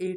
1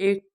1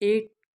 1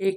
1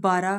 12